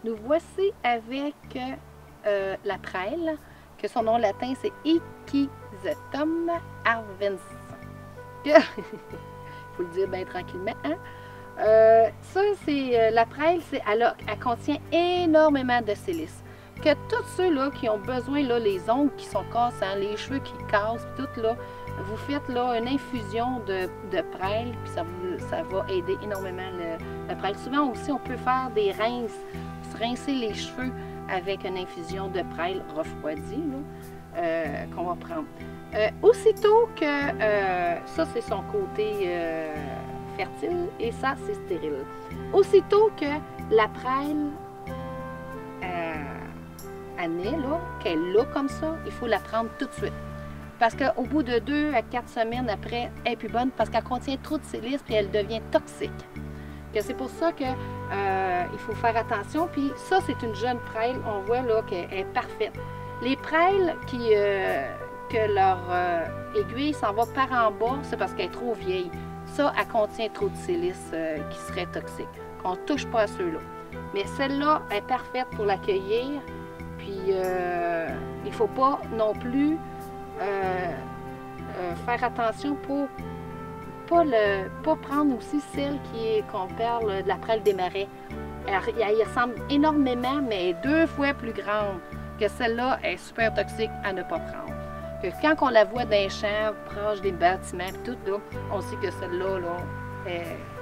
Nous voici avec la prêle, que son nom latin c'est Echysetum arvensis. Il faut le dire bien tranquillement. Hein? Ça, c'est la prêle, elle contient énormément de silice. Que tous ceux-là qui ont besoin, là, les ongles qui sont cassants, les cheveux qui cassent, tout là, vous faites là une infusion de prêle, puis ça va aider énormément le prêle. Souvent aussi, on peut faire des rinces, se rincer les cheveux avec une infusion de prêle refroidie qu'on va prendre. Aussitôt que ça, c'est son côté fertile et ça, c'est stérile. Aussitôt que la prêle naît, qu'elle l'a comme ça, il faut la prendre tout de suite. Parce qu'au bout de 2 à 4 semaines après, elle n'est plus bonne parce qu'elle contient trop de silice et elle devient toxique. C'est pour ça qu'il faut faire attention. Puis ça, c'est une jeune prêle. On voit là qu'elle est parfaite. Les prêles que leur aiguille s'en va par en bas, c'est parce qu'elle est trop vieille. Ça, elle contient trop de silice qui serait toxique. On ne touche pas à ceux-là. Mais celle-là est parfaite pour l'accueillir. Puis il ne faut pas non plus faire attention pour pas prendre aussi celle qu'on parle de la prêle des marais. Elle ressemble énormément, mais elle est 2 fois plus grande que celle-là, elle est super toxique à ne pas prendre. Que quand on la voit dans les champs, proche des bâtiments, tout, là, on sait que celle-là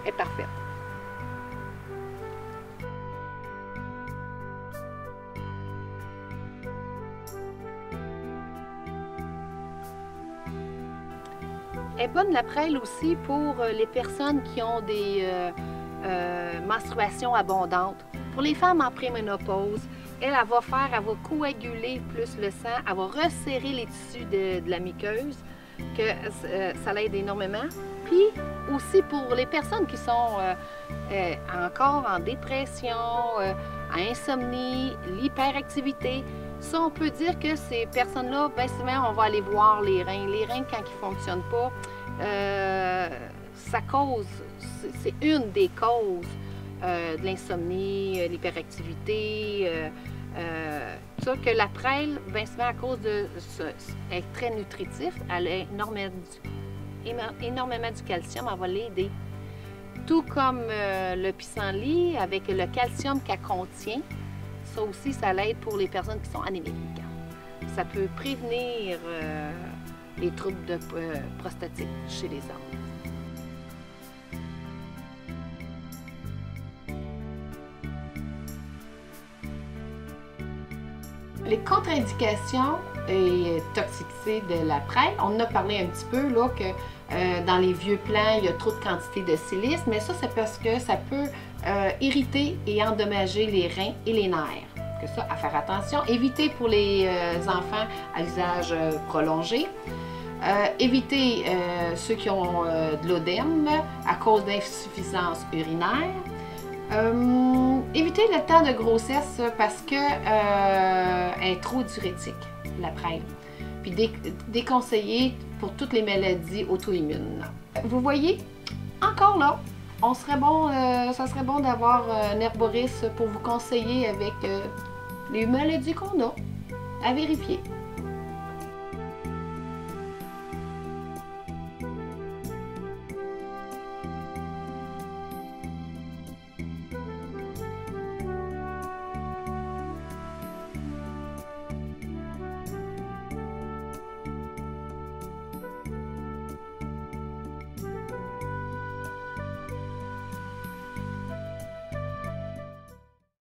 est parfaite. Elle est bonne la prêle aussi pour les personnes qui ont des menstruations abondantes. Pour les femmes en préménopause, elle va coaguler plus le sang, elle va resserrer les tissus de la muqueuse, que ça l'aide énormément. Puis aussi pour les personnes qui sont encore en dépression, en insomnie, l'hyperactivité, ça, on peut dire que ces personnes-là, bien souvent, on va aller voir les reins. Les reins, quand ils ne fonctionnent pas, ça cause, c'est une des causes de l'insomnie, l'hyperactivité, ça que la prêle, bien souvent, à cause de ça, elle est très nutritif, elle a énormément du calcium, elle va l'aider. Tout comme le pissenlit, avec le calcium qu'elle contient, ça aussi, ça l'aide pour les personnes qui sont anémiques. Ça peut prévenir les troubles prostatiques chez les hommes. Les contre-indications et toxicité de la prêle, on en a parlé un petit peu là, que dans les vieux plants, il y a trop de quantité de silice, mais ça, c'est parce que ça peut irriter et endommager les reins et les nerfs. Que ça, à faire attention. Éviter pour les enfants à usage prolongé. Éviter ceux qui ont de l'œdème à cause d'insuffisance urinaire. Éviter le temps de grossesse parce que elle est trop diurétique, la prêle. Puis déconseillé pour toutes les maladies auto-immunes. Vous voyez, encore là, ça serait bon d'avoir un herboriste pour vous conseiller avec les maladies qu'on a à vérifier.